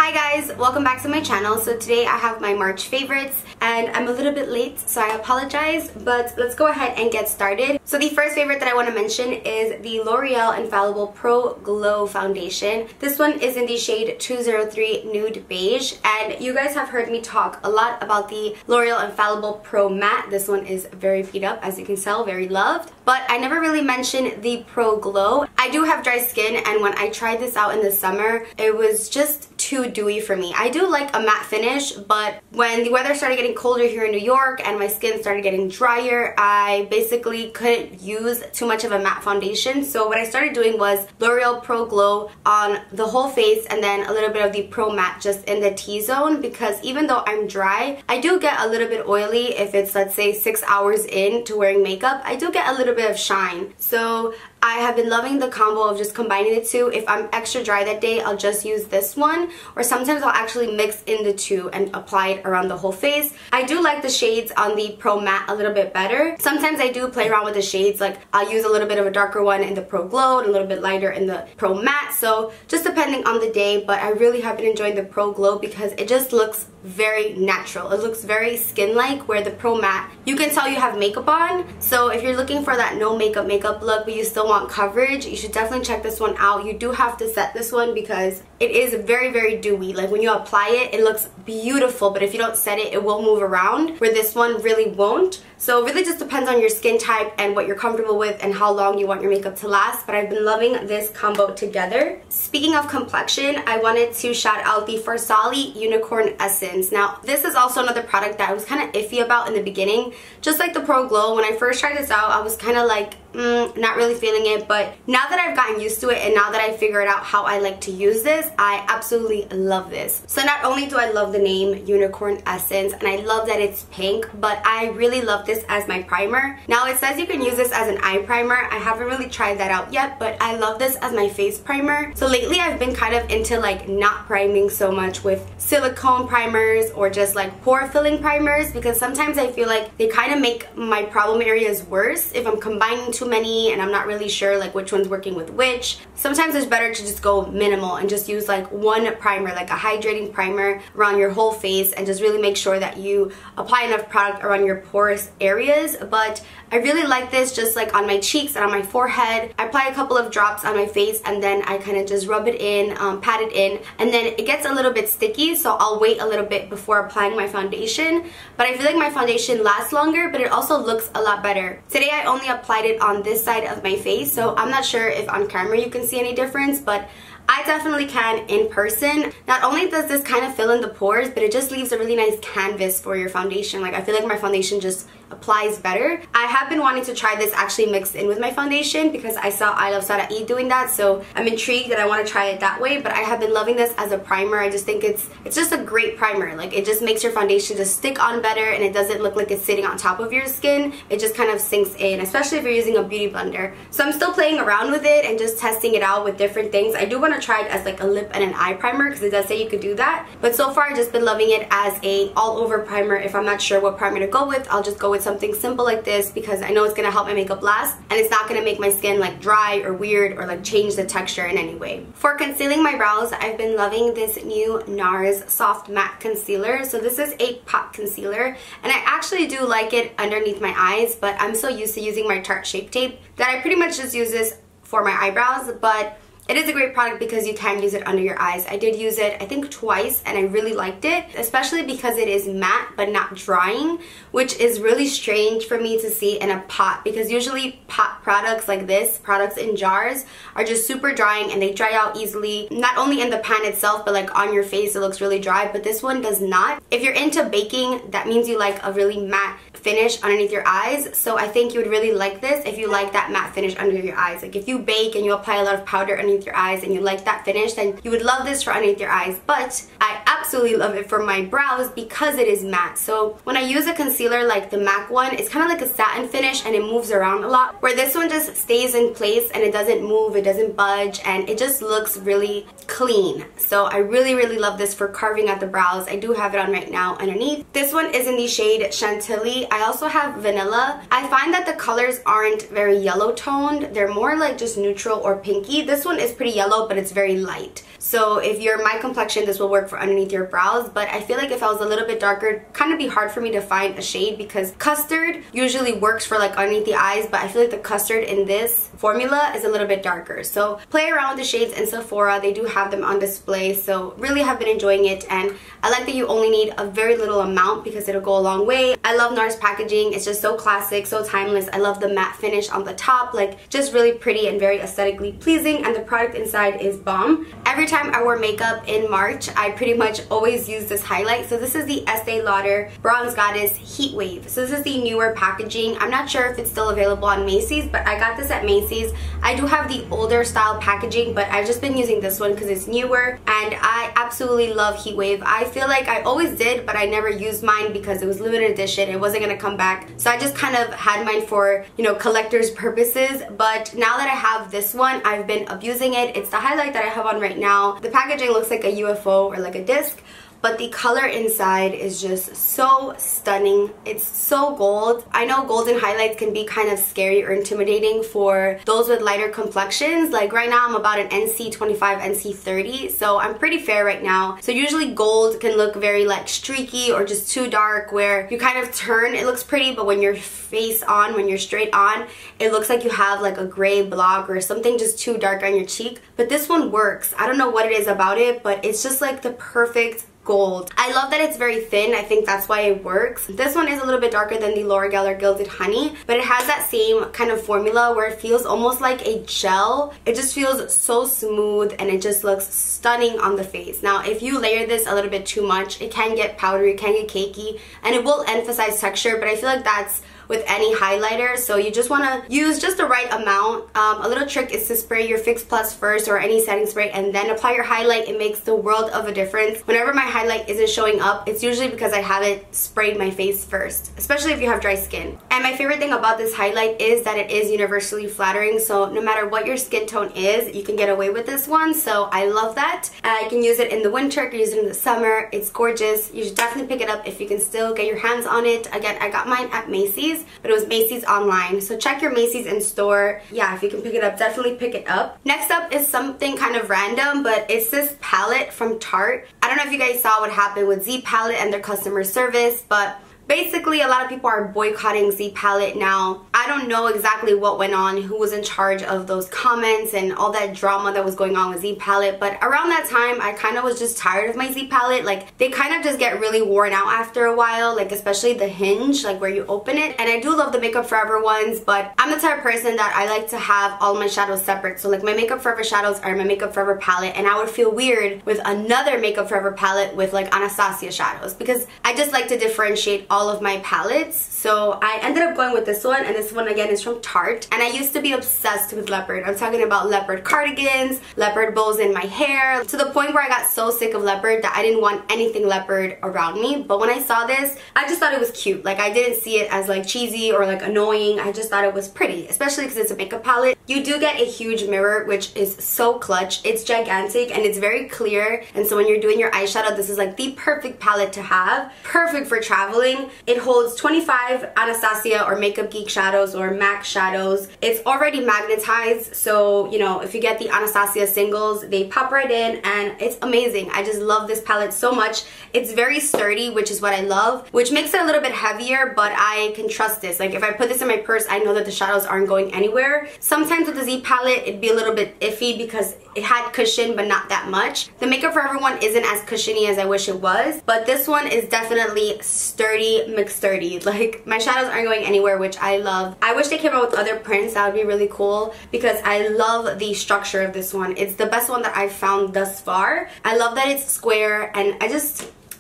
Hi guys, welcome back to my channel. So today I have my March favorites and I'm a little bit late, so I apologize, but let's go ahead and get started. So the first favorite that I want to mention is the L'Oreal Infallible Pro Glow Foundation. This one is in the shade 203 Nude Beige, and you guys have heard me talk a lot about the L'Oreal Infallible Pro Matte. This one is very beat up, as you can tell, very loved, but I never really mentioned the Pro Glow. I do have dry skin, and when I tried this out in the summer, it was just too dewy for me. I do like a matte finish, but when the weather started getting colder here in New York and my skin started getting drier, I basically couldn't use too much of a matte foundation. So what I started doing was L'Oreal Pro Glow on the whole face and then a little bit of the Pro Matte just in the T-zone, because even though I'm dry, I do get a little bit oily. If it's, let's say, 6 hours into wearing makeup, I do get a little bit of shine. So I have been loving the combo of just combining the two. If I'm extra dry that day, I'll just use this one, or sometimes I'll actually mix in the two and apply it around the whole face. I do like the shades on the Pro Matte a little bit better. Sometimes I do play around with the shades, like I'll use a little bit of a darker one in the Pro Glow and a little bit lighter in the Pro Matte, so just depending on the day. But I really have been enjoying the Pro Glow because it just looks very natural. It looks very skin-like, where the Pro Matte, you can tell you have makeup on. So if you're looking for that no makeup look but you still want coverage, you should definitely check this one out. You do have to set this one because it is very dewy. Like when you apply it, it looks beautiful, but if you don't set it, it will move around, where this one really won't. So it really just depends on your skin type and what you're comfortable with and how long you want your makeup to last, but I've been loving this combo together. Speaking of complexion, I wanted to shout out the Farsali Unicorn Essence. Now, this is also another product that I was kind of iffy about in the beginning. Just like the Pro Glow, when I first tried this out, I was kind of like, not really feeling it, but now that I've gotten used to it and now that I figured out how I like to use this, I absolutely love this. So not only do I love the name Unicorn Essence and I love that it's pink, but I really love this as my primer. Now it says you can use this as an eye primer. I haven't really tried that out yet, but I love this as my face primer. So lately I've been kind of into like not priming so much with silicone primers or just like pore filling primers, because sometimes I feel like they kind of make my problem areas worse if I'm combining too many and I'm not really sure like which one's working with which. Sometimes it's better to just go minimal and just use like one primer, like a hydrating primer around your whole face, and just really make sure that you apply enough product around your porous areas. But I really like this just like on my cheeks and on my forehead. I apply a couple of drops on my face and then I kind of just rub it in, pat it in, and then it gets a little bit sticky, so I'll wait a little bit before applying my foundation. But I feel like my foundation lasts longer, but it also looks a lot better. Today I only applied it on this side of my face, so I'm not sure if on camera you can see any difference, but I definitely can in person. Not only does this kind of fill in the pores, but it just leaves a really nice canvas for your foundation. Like I feel like my foundation just applies better. I have been wanting to try this actually mixed in with my foundation because I saw I Love Sara E doing that, so I'm intrigued that I want to try it that way. But I have been loving this as a primer. I just think it's just a great primer. Like it just makes your foundation just stick on better and it doesn't look like it's sitting on top of your skin. It just kind of sinks in, especially if you're using a beauty blender. So I'm still playing around with it and just testing it out with different things. I do want to try it as like a lip and an eye primer because it does say you could do that, but so far I've just been loving it as a all over primer. If I'm not sure what primer to go with, I'll just go with something simple like this because I know it's going to help my makeup last and it's not going to make my skin like dry or weird or like change the texture in any way. For concealing my brows, I've been loving this new Nars Soft Matte Concealer. So this is a pot concealer and I actually do like it underneath my eyes, but I'm so used to using my Tarte Shape Tape that I pretty much just use this for my eyebrows. But it is a great product because you can use it under your eyes. I did use it I think twice and I really liked it, especially because it is matte but not drying, which is really strange for me to see in a pot, because usually pot products like this, products in jars, are just super drying and they dry out easily. Not only in the pan itself, but like on your face it looks really dry, but this one does not. If you're into baking, that means you like a really matte finish underneath your eyes, so I think you would really like this if you like that matte finish under your eyes. Like if you bake and you apply a lot of powder underneath your eyes and you like that finish, then you would love this for underneath your eyes. But I absolutely love it for my brows because it is matte. So when I use a concealer like the MAC one, it's kind of like a satin finish and it moves around a lot, where this one just stays in place and it doesn't move, it doesn't budge, and it just looks really clean. So I really love this for carving at the brows. I do have it on right now underneath. This one is in the shade Chantilly. I also have vanilla. I find that the colors aren't very yellow toned. They're more like just neutral or pinky. This one is pretty yellow, but it's very light. So if you're my complexion, this will work for underneath your brows. But I feel like if I was a little bit darker, it'd kind of be hard for me to find a shade, because custard usually works for like underneath the eyes, but I feel like the custard in this formula is a little bit darker. So play around with the shades in Sephora. They do have them on display, so really have been enjoying it. And I like that you only need a very little amount because it'll go a long way. I love Nars packaging. It's just so classic, so timeless. I love the matte finish on the top, like just really pretty and very aesthetically pleasing, and the product inside is bomb. Every time I wear makeup in March, I pretty much always use this highlight. So this is the Estee Lauder Bronze Goddess Heat Wave. So this is the newer packaging. I'm not sure if it's still available on Macy's, but I got this at Macy's. I do have the older style packaging, but I've just been using this one because it's newer, and I absolutely love Heat Wave. I feel like I always did, but I never used mine because it was limited edition. It wasn't gonna come back. So I just kind of had mine for, you know, collector's purposes. But now that I have this one, I've been abusing it. It's the highlight that I have on right now. The packaging looks like a UFO or like a disc, but the color inside is just so stunning. It's so gold. I know golden highlights can be kind of scary or intimidating for those with lighter complexions. Like right now I'm about an NC 25, NC 30, so I'm pretty fair right now. So usually gold can look very like streaky or just too dark, where you kind of turn, it looks pretty, but when you're face on, when you're straight on, it looks like you have like a gray block or something just too dark on your cheek. But this one works. I don't know what it is about it, but it's just like the perfect gold. I love that it's very thin. I think that's why it works. This one is a little bit darker than the L'Oreal or Gilded Honey, but it has that same kind of formula where it feels almost like a gel. It just feels so smooth and it just looks stunning on the face. Now, if you layer this a little bit too much, it can get powdery, it can get cakey, and it will emphasize texture, but I feel like that's with any highlighter, so you just want to use just the right amount. A little trick is to spray your Fix Plus first, or any setting spray, and then apply your highlight. It makes the world of a difference. Whenever my highlight isn't showing up, it's usually because I haven't sprayed my face first, especially if you have dry skin. And my favorite thing about this highlight is that it is universally flattering, so no matter what your skin tone is, you can get away with this one, so I love that. I can use it in the winter, I can use it in the summer. It's gorgeous. You should definitely pick it up if you can still get your hands on it. Again, I got mine at Macy's, but it was Macy's online, so check your Macy's in store. Yeah, if you can pick it up, definitely pick it up. Next up is something kind of random, but it's this palette from Tarte. I don't know if you guys saw what happened with Z Palette and their customer service, but basically a lot of people are boycotting Z Palette now. I don't know exactly what went on, who was in charge of those comments and all that drama that was going on with Z Palette, but around that time I kind of was just tired of my Z Palette. Like, they kind of just get really worn out after a while, like especially the hinge, like where you open it. And I do love the Makeup Forever ones, but I'm the type of person that I like to have all my shadows separate. So like my Makeup Forever shadows are my Makeup Forever palette, and I would feel weird with another Makeup Forever palette with like Anastasia shadows, because I just like to differentiate all of my palettes. So I ended up going with this one, and this one again is from Tarte. And I used to be obsessed with leopard. I'm talking about leopard cardigans, leopard bows in my hair, to the point where I got so sick of leopard that I didn't want anything leopard around me. But when I saw this, I just thought it was cute. Like, I didn't see it as like cheesy or like annoying. I just thought it was pretty, especially because it's a makeup palette. You do get a huge mirror, which is so clutch. It's gigantic and it's very clear, and so when you're doing your eyeshadow, this is like the perfect palette to have. Perfect for traveling. It holds 25 Anastasia or Makeup Geek shadows or MAC shadows. It's already magnetized, so you know, if you get the Anastasia singles, they pop right in, and it's amazing. I just love this palette so much. It's very sturdy, which is what I love, which makes it a little bit heavier, but I can trust this. Like, if I put this in my purse, I know that the shadows aren't going anywhere. Sometimes with the Z palette, it'd be a little bit iffy because it had cushion, but not that much. The Makeup Forever one isn't as cushiony as I wish it was, but this one is definitely sturdy McSturdy. Like, my shadows aren't going anywhere, which I love. I wish they came out with other prints. That would be really cool, because I love the structure of this one. It's the best one that I've found thus far. I love that it's square, and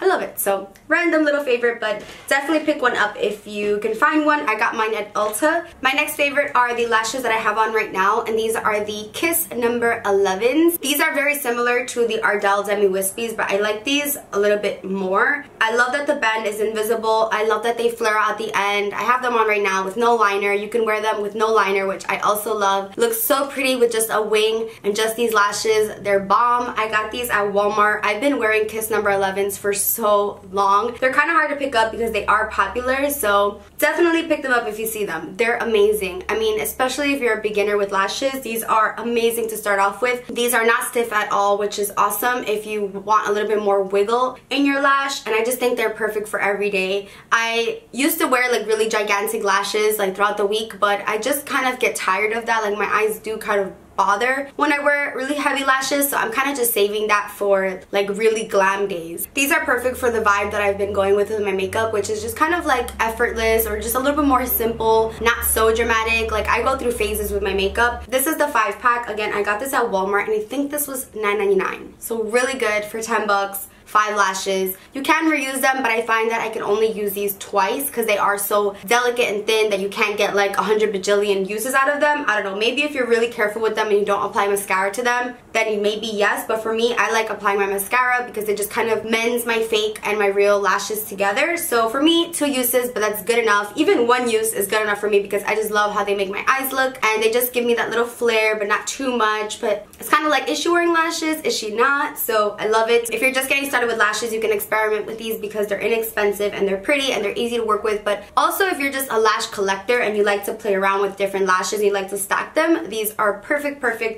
I love it. So random little favorite, but definitely pick one up if you can find one. I got mine at Ulta. My next favorite are the lashes that I have on right now, and these are the Kiss number 11s. These are very similar to the Ardell Demi Wispies, but I like these a little bit more. I love that the band is invisible. I love that they flare out the end. I have them on right now with no liner. You can wear them with no liner, which I also love. Looks so pretty with just a wing and just these lashes. They're bomb. I got these at Walmart. I've been wearing Kiss number 11s for so long. They're kind of hard to pick up because they are popular, so definitely pick them up if you see them. They're amazing. I mean, especially if you're a beginner with lashes, these are amazing to start off with. These are not stiff at all, which is awesome if you want a little bit more wiggle in your lash, and I just think they're perfect for every day. I used to wear like really gigantic lashes like throughout the week, but I just kind of get tired of that. Like my eyes do kind of bother when I wear really heavy lashes, so I'm kind of just saving that for like really glam days. These are perfect for the vibe that I've been going with my makeup, which is just kind of like effortless or just a little bit more simple, not so dramatic. Like I go through phases with my makeup. This is the 5-pack. Again, I got this at Walmart and I think this was $9.99, so really good for 10 bucks. 5 lashes. You can reuse them, but I find that I can only use these twice because they are so delicate and thin that you can't get like 100 bajillion uses out of them. I don't know, maybe if you're really careful with them and you don't apply mascara to them, then maybe yes, but for me, I like applying my mascara because it just kind of mends my fake and my real lashes together. So for me, 2 uses, but that's good enough. Even 1 use is good enough for me because I just love how they make my eyes look, and they just give me that little flare, but not too much. But it's kind of like, is she wearing lashes? Is she not? So I love it. If you're just getting started with lashes, you can experiment with these because they're inexpensive and they're pretty and they're easy to work with. But also, if you're just a lash collector and you like to play around with different lashes and you like to stack them, these are perfect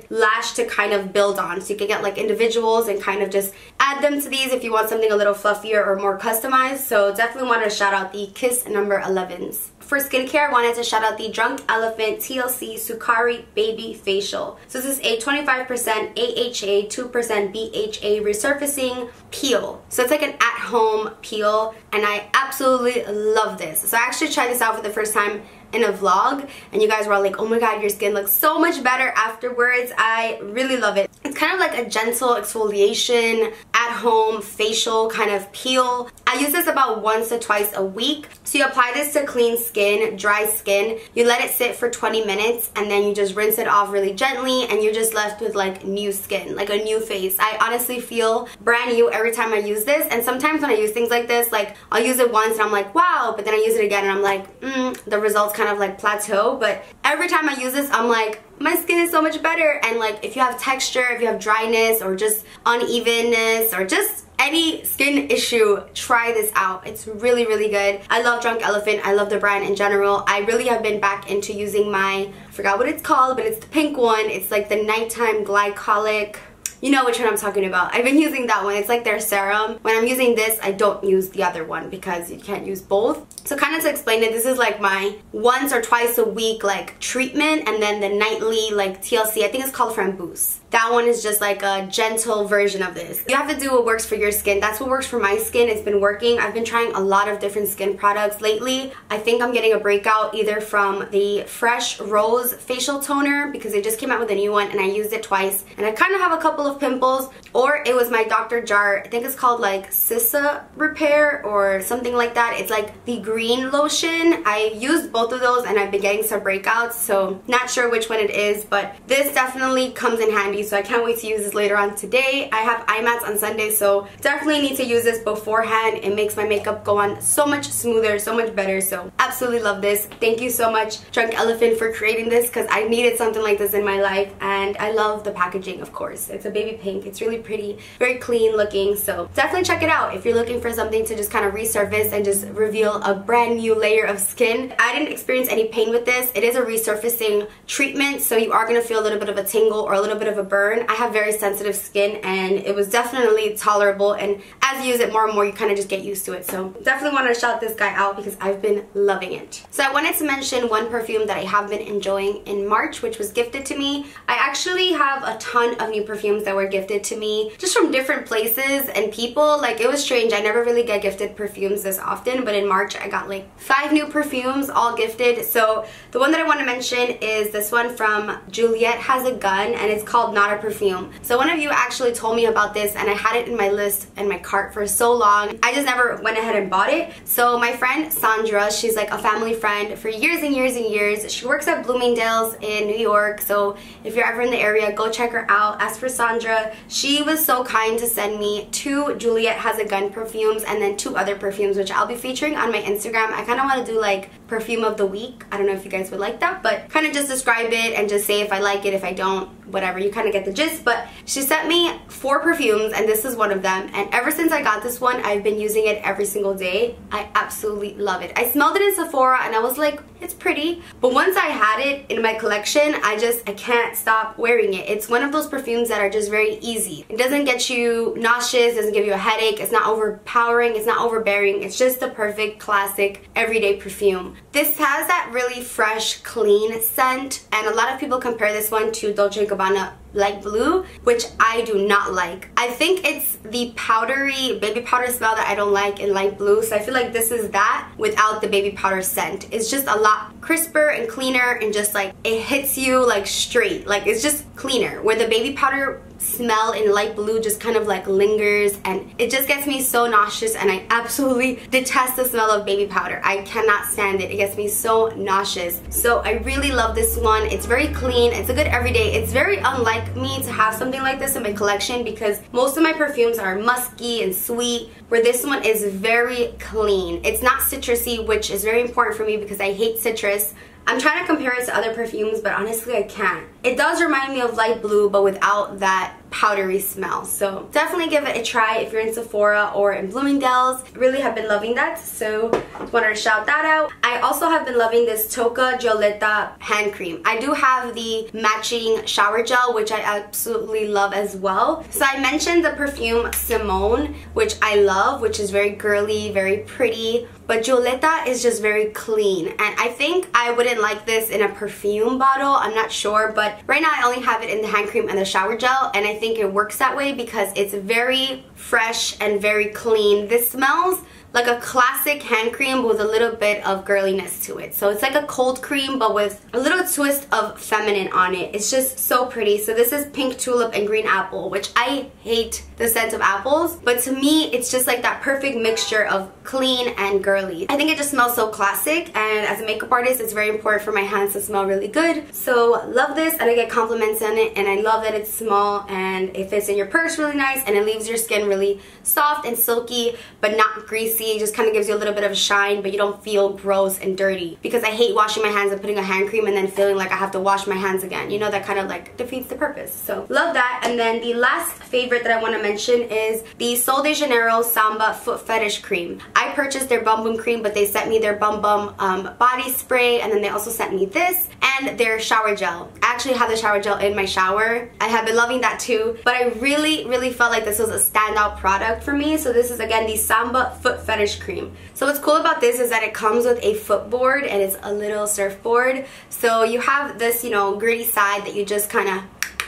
lash to kind of build on. So you can get like individuals and kind of just add them to these if you want something a little fluffier or more customized. So definitely wanted to shout out the Kiss number 11s. For skincare, I wanted to shout out the Drunk Elephant TLC Sukari Baby Facial. So this is a 25% AHA, 2% BHA resurfacing peel. So it's like an at-home peel, and I absolutely love this. So I actually tried this out for the first time in a vlog, and you guys were all like, oh my god, your skin looks so much better afterwards. I really love it. It's kind of like a gentle exfoliation, at-home facial kind of peel. I use this about once or twice a week. So you apply this to clean skin, dry skin, you let it sit for 20 minutes, and then you just rinse it off really gently, and you're just left with like new skin, like a new face. I honestly feel brand new every time I use this, and sometimes when I use things like this, like I'll use it once and I'm like, wow, but then I use it again and I'm like, the results kind of like plateau. But every time I use this, I'm like, my skin is so much better. And like, if you have texture, if you have dryness or just unevenness or just any skin issue, try this out. It's really good. I love Drunk Elephant. I love the brand in general. I really have been back into using my, I forgot what it's called, but it's the pink one. It's like the nighttime glycolic. You know which one I'm talking about. I've been using that one. It's like their serum. When I'm using this, I don't use the other one because you can't use both. So kind of to explain it, this is like my once or twice a week like treatment, and then the nightly like TLC, I think it's called Framboos. That one is just like a gentle version of this. You have to do what works for your skin. That's what works for my skin. It's been working. I've been trying a lot of different skin products lately. I think I'm getting a breakout either from the Fresh Rose facial toner because they just came out with a new one and I used it twice and I kind of have a couple of pimples, or it was my Dr. Jar, I think it's called like Sissa Repair or something like that. It's like the green lotion. I used both of those and I've been getting some breakouts, so not sure which one it is, but this definitely comes in handy. So I can't wait to use this later on today. I have eye mats on Sunday, so definitely need to use this beforehand. It makes my makeup go on so much smoother, so much better. So absolutely love this. Thank you so much, Drunk Elephant, for creating this because I needed something like this in my life, and I love the packaging, of course. It's a baby pink. It's really pretty, very clean looking, so definitely check it out if you're looking for something to just kind of resurface and just reveal a brand new layer of skin. I didn't experience any pain with this. It is a resurfacing treatment, so you are going to feel a little bit of a tingle or a little bit of a burn. I have very sensitive skin and it was definitely tolerable, and as you use it more and more, you kind of just get used to it. So definitely want to shout this guy out because I've been loving it. So I wanted to mention one perfume that I have been enjoying in March, which was gifted to me. I actually have a ton of new perfumes that were gifted to me just from different places and people. Like, it was strange. I never really get gifted perfumes this often, but in March I got like 5 new perfumes all gifted. So the one that I want to mention is this one from Juliette Has a Gun, and it's called not a perfume. So one of you actually told me about this, and I had it in my list and my cart for so long. I just never went ahead and bought it. So my friend Sandra, she's like a family friend for years and years and years. She works at Bloomingdales in New York, so if you're ever in the area, go check her out. As for Sandra, she was so kind to send me 2 Juliette Has a Gun perfumes and then 2 other perfumes, which I'll be featuring on my Instagram. I kind of want to do like perfume of the week. I don't know if you guys would like that, but kind of just describe it and just say if I like it, if I don't, whatever. You kind of get the gist. But she sent me 4 perfumes, and this is one of them. And ever since I got this one, I've been using it every single day. I absolutely love it. I smelled it in Sephora and I was like, it's pretty. But once I had it in my collection, I can't stop wearing it. It's one of those perfumes that are just very easy. It doesn't get you nauseous, doesn't give you a headache, it's not overpowering, it's not overbearing. It's just the perfect classic everyday perfume. This has that really fresh, clean scent, and a lot of people compare this one to Dolce & Gabbana Light Blue, which I do not like. I think it's the powdery baby powder smell that I don't like in Light Blue, so I feel like this is that without the baby powder scent. It's just a lot crisper and cleaner, and just like it hits you like straight, like it's just cleaner, where the baby powder smell in Light Blue just kind of like lingers, and it just gets me so nauseous, and I absolutely detest the smell of baby powder. I cannot stand it. It gets me so nauseous. So I really love this one. It's very clean, it's a good everyday. It's very unlike me to have something like this in my collection, because most of my perfumes are musky and sweet, where this one is very clean. It's not citrusy, which is very important for me because I hate citrus. I'm trying to compare it to other perfumes, but honestly I can't. It does remind me of Light Blue, but without that powdery smell. So definitely give it a try if you're in Sephora or in Bloomingdales. Really have been loving that, so just wanted to shout that out. I also have been loving this Toca Gillette hand cream. I do have the matching shower gel, which I absolutely love as well. So I mentioned the perfume Simone, which I love, which is very girly, very pretty, but Guiletta is just very clean, and I think I wouldn't like this in a perfume bottle. I'm not sure, but right now I only have it in the hand cream and the shower gel, and I think it works that way because it's very fresh and very clean. This smells like a classic hand cream with a little bit of girliness to it. So it's like a cold cream but with a little twist of feminine on it. It's just so pretty. So this is pink tulip and green apple, which I hate the scent of apples, but to me it's just like that perfect mixture of clean and girly. I think it just smells so classic, and as a makeup artist it's very important for my hands to smell really good. So love this, and I get compliments on it, and I love that it's small and it fits in your purse really nice, and it leaves your skin really soft and silky but not greasy. It just kind of gives you a little bit of a shine, but you don't feel gross and dirty, because I hate washing my hands and putting a hand cream and then feeling like I have to wash my hands again. You know, that kind of like defeats the purpose. So love that. And then the last favorite that I want to mention is the Sol de Janeiro Samba Foot Fetish Cream. I purchased their Bum Bum cream, but they sent me their Bum Bum body spray, and then they also sent me this and their shower gel. I actually have the shower gel in my shower. I have been loving that too, but I really felt like this was a standout product for me. So this is again the Samba Foot Fetish Cream. So what's cool about this is that it comes with a footboard, and it's a little surfboard. So you have this, you know, gritty side that you just kind of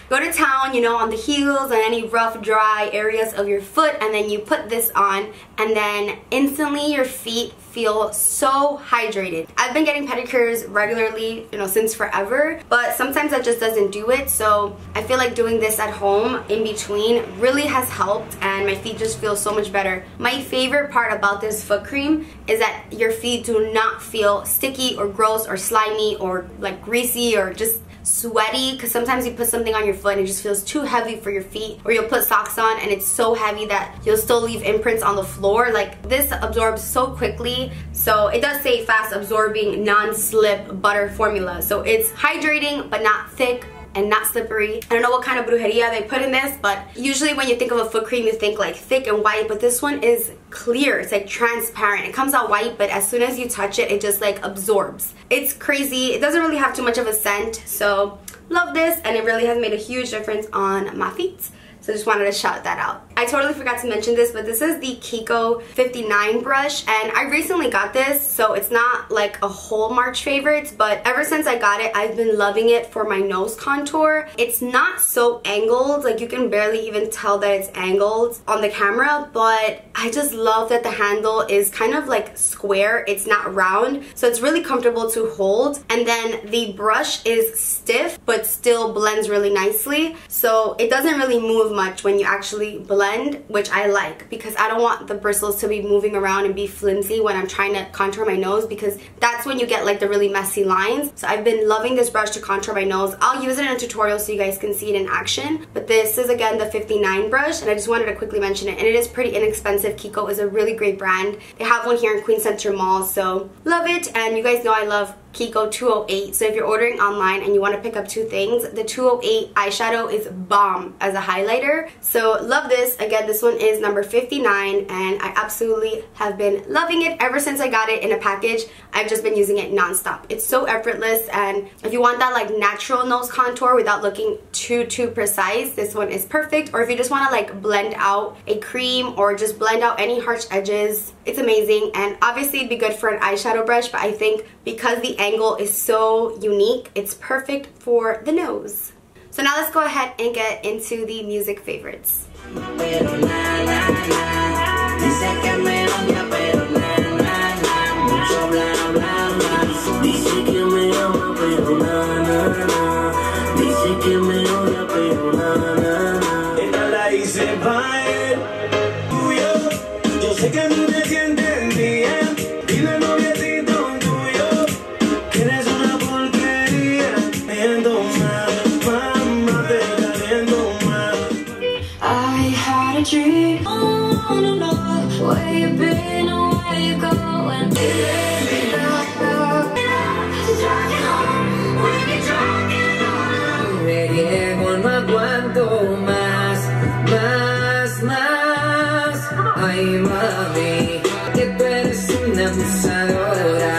go to town, you know, on the heels and any rough, dry areas of your foot, and then you put this on, and then instantly your feet feel so hydrated. I've been getting pedicures regularly, you know, since forever, but sometimes that just doesn't do it. So I feel like doing this at home in between really has helped, and my feet just feel so much better. My favorite part about this foot cream is that your feet do not feel sticky or gross or slimy or like greasy or just sweaty, because sometimes you put something on your foot and it just feels too heavy for your feet, or you'll put socks on and it's so heavy that you'll still leave imprints on the floor. Like, this absorbs so quickly. So it does say fast absorbing non-slip butter formula, so it's hydrating but not thick and not slippery. I don't know what kind of brujeria they put in this, but usually when you think of a foot cream you think like thick and white, but this one is clear. It's like transparent. It comes out white, but as soon as you touch it, it just like absorbs. It's crazy. It doesn't really have too much of a scent, so love this, and it really has made a huge difference on my feet. So just wanted to shout that out. I totally forgot to mention this, but this is the Kiko 59 brush, and I recently got this, so it's not like a whole March favorite, but ever since I got it, I've been loving it for my nose contour. It's not so angled, like you can barely even tell that it's angled on the camera, but I just love that the handle is kind of like square. It's not round, so it's really comfortable to hold, and then the brush is stiff but still blends really nicely, so it doesn't really move much when you actually blend, which I like because I don't want the bristles to be moving around and be flimsy when I'm trying to contour my nose, because that's when you get like the really messy lines. So I've been loving this brush to contour my nose. I'll use it in a tutorial so you guys can see it in action, but this is again the 59 brush, and I just wanted to quickly mention it, and it is pretty inexpensive. Kiko is a really great brand. They have one here in Queen Center Mall, so love it. And you guys know I love Kiko 208, so if you're ordering online and you want to pick up two things, the 208 eyeshadow is bomb as a highlighter, so love this. Again, this one is number 59, and I absolutely have been loving it ever since I got it in a package. I've just been using it non-stop. It's so effortless, and if you want that like natural nose contour without looking too precise, this one is perfect. Or if you just want to like blend out a cream or just blend out any harsh edges, it's amazing. And obviously it'd be good for an eyeshadow brush, but I think because the angle is so unique, it's perfect for the nose. So now let's go ahead and get into the music favorites. Ay mami, que tú eres una abusadora.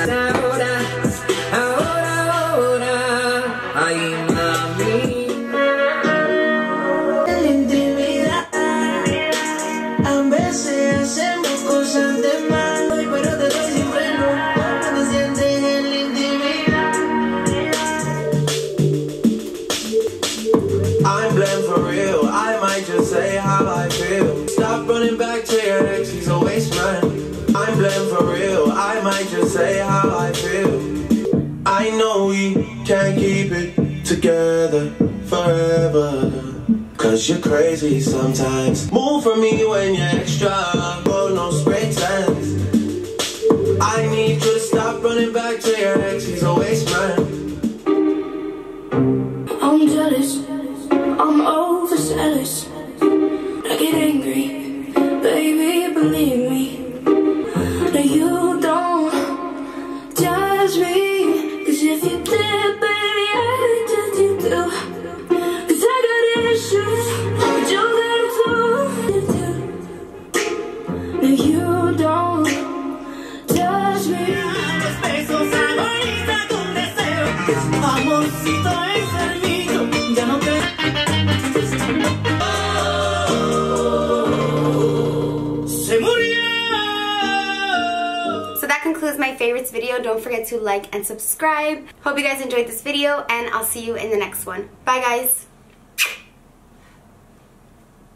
Ahora, ay mami. En la intimidad, a veces hacemos cosas de mal, pero te doy sin freno cuando te sientes en la intimidad. I'm blamed for real, I might just say how I feel. Stop running back to your ex, he's a waste man. I'm blamed for real, I might just say how I feel. I know we can't keep it together forever, cause you're crazy sometimes. Move for me when you're extra, oh no spray sense. I need you to stop running back to your ex, he's a waste man. I'm jealous, I'm overzealous. I get angry, baby, believe me. No, you don't judge me, cause if you did, baby, I judge you too. Cause I got issues, but you got them too. No, you don't judge me. Besos agonistas con deseo, amorcito enfermito, ya no te... So that concludes my favorites video. Don't forget to like and subscribe. Hope you guys enjoyed this video, and I'll see you in the next one. Bye guys.